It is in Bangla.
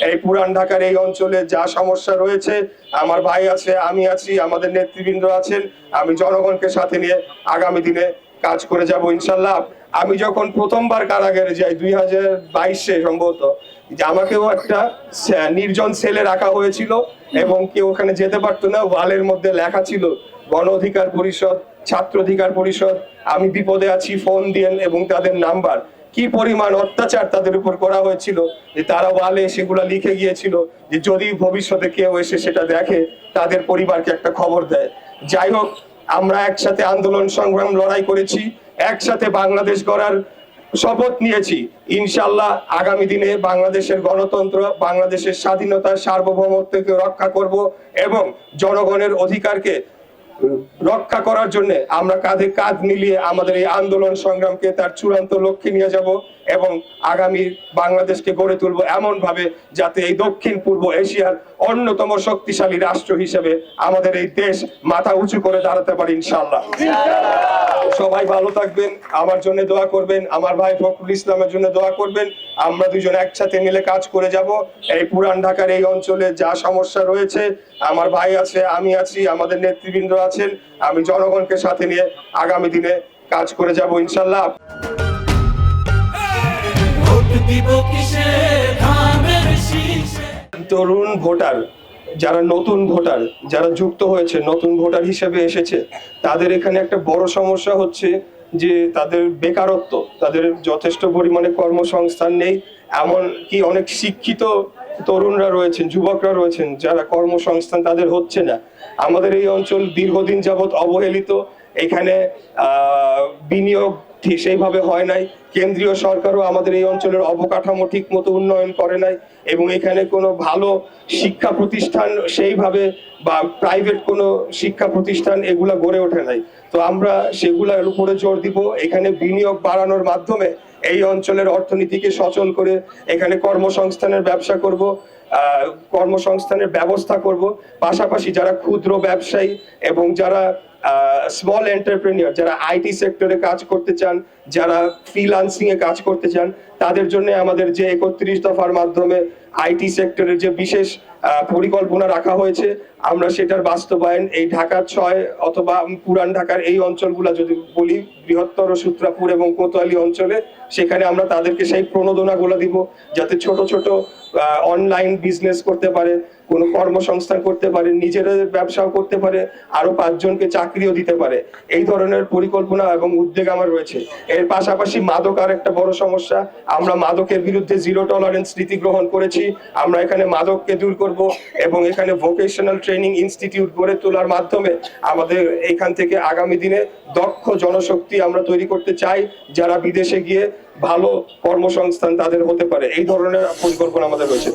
এই পুরান ঢাকার এই অঞ্চলে যা সমস্যা রয়েছে, আমার ভাই আছে, আমি আছি, আমাদের নেতৃবৃন্দ আছেন, আমি জনগণকে সাথে নিয়ে আগামী দিনে কাজ করে যাব ইনশাল্লাহ। আমি যখন প্রথমবার কারাগারে যাই 2022-এ সম্ভবত, যে আমাকেও একটা নির্জন সেলে রাখা হয়েছিল এবং কেউ ওখানে যেতে পারতো না। ওয়ালের মধ্যে লেখা ছিল গণ অধিকার পরিষদ, ছাত্র অধিকার পরিষদ, আমি বিপদে আছি, ফোন দিয়েন, এবং তাদের নাম্বার। কি পরিমাণ অত্যাচার তাদের উপর করা হয়েছিল যে তারা ওয়ালে সেগুলা লিখে গিয়েছিল যে যদি ভবিষ্যতে কেউ এসে সেটা দেখে তাদের পরিবারকে একটা খবর দেয়। যাই হোক, আমরা একসাথে আন্দোলন সংগ্রাম লড়াই করেছি, একসাথে বাংলাদেশ গড়ার শপথ নিয়েছি। ইনশাল্লাহ আগামী দিনে বাংলাদেশের গণতন্ত্র, বাংলাদেশের স্বাধীনতা, সার্বভৌমত্বকে রক্ষা করব এবং জনগণের অধিকারকে রক্ষা করার জন্য আমরা কাঁধে কাঁধ মিলিয়ে আমাদের এই আন্দোলন সংগ্রামকে তার চূড়ান্ত লক্ষ্যে নিয়ে যাব এবং আগামী বাংলাদেশকে গড়ে তুলব এমন ভাবে যাতে এই দক্ষিণ পূর্ব এশিয়ার অন্যতম শক্তিশালী রাষ্ট্র হিসেবে আমাদের এই দেশ মাথা উঁচু করে দাঁড়াতে পারে ইনশাআল্লাহ। সবাই ভালো থাকবেন, আমার জন্য দোয়া করবেন, আমার ভাই ফখরুল ইসলামের জন্য দোয়া করবেন। আমরা দুজন একসাথে মিলে কাজ করে যাব। এই পুরান ঢাকার এই অঞ্চলে যা সমস্যা রয়েছে, আমার ভাই আছে, আমি আছি, আমাদের নেতৃবৃন্দ আছেন, আমি জনগণকে সাথে নিয়ে আগামী দিনে কাজ করে যাব ইনশাল্লাহ। তরুণ ভোটার, যারা নতুন ভোটার, যারা যুক্ত হয়েছে, নতুন ভোটার হিসেবে এসেছে, তাদের এখানে একটা বড় সমস্যা হচ্ছে যে তাদের বেকারত্ব, তাদের যথেষ্ট পরিমাণে কর্মসংস্থান নেই। এমন কি অনেক শিক্ষিত তরুণরা রয়েছেন, যুবকরা রয়েছেন যারা কর্মসংস্থান তাদের হচ্ছে না। আমাদের এই অঞ্চল দীর্ঘদিন যাবৎ অবহেলিত, এখানে বিনিয়োগ সেইভাবে হয় নাই, কেন্দ্রীয় সরকারও আমাদের এই অঞ্চলের অবকাঠামো ঠিক মতো উন্নয়ন করে নাই, এবং এখানে কোনো ভালো শিক্ষা প্রতিষ্ঠান সেইভাবে বা প্রাইভেট কোনো শিক্ষা প্রতিষ্ঠান এগুলা গড়ে ওঠে নাই। তো আমরা সেগুলোর উপরে জোর দিব, এখানে বিনিয়োগ বাড়ানোর মাধ্যমে এই অঞ্চলের অর্থনীতিকে সচল করে এখানে কর্মসংস্থানের ব্যবসা করব, কর্মসংস্থানের ব্যবস্থা করব। পাশাপাশি যারা ক্ষুদ্র ব্যবসায়ী এবং যারা স্মল এন্টারপ্রেনিয়র, যারা আইটি সেক্টরে কাজ করতে চান, যারা ফ্রিল্যান্সিং এ কাজ করতে চান, তাদের জন্য আমাদের যে 31 দফার মাধ্যমে আইটি সেক্টরের যে বিশেষ পরিকল্পনা রাখা হয়েছে, আমরা সেটার বাস্তবায়ন এই ঢাকা 6 অথবা পুরান ঢাকার এই অঞ্চলগুলা যদি বলি, বৃহত্তর সূত্রাপুর এবং কোতোয়ালি অঞ্চলে, সেখানে আমরা তাদেরকে সেই প্রণোদনাগুলো দিব যাতে ছোট ছোট অনলাইন বিজনেস করতে পারে, কোনো কর্মসংস্থান করতে পারে, নিজেরা ব্যবসাও করতে পারে, আরো 5 জনকে চাকরিও দিতে পারে। এই ধরনের পরিকল্পনা এবং উদ্যোগ আমার রয়েছে। এর পাশাপাশি মাদক আর একটা বড় সমস্যা, আমরা মাদকের বিরুদ্ধে জিরো টলারেন্স নীতি গ্রহণ করেছি। আমরা এখানে মাদককে দূর করব এবং এখানে ভোকেশনাল ট্রেনিং ইনস্টিটিউট গড়ে তোলার মাধ্যমে আমাদের এখান থেকে আগামী দিনে দক্ষ জনশক্তি আমরা তৈরি করতে চাই, যারা বিদেশে গিয়ে ভালো কর্মসংস্থান তাদের হতে পারে। এই ধরনের পরিকল্পনা আমাদের রয়েছে।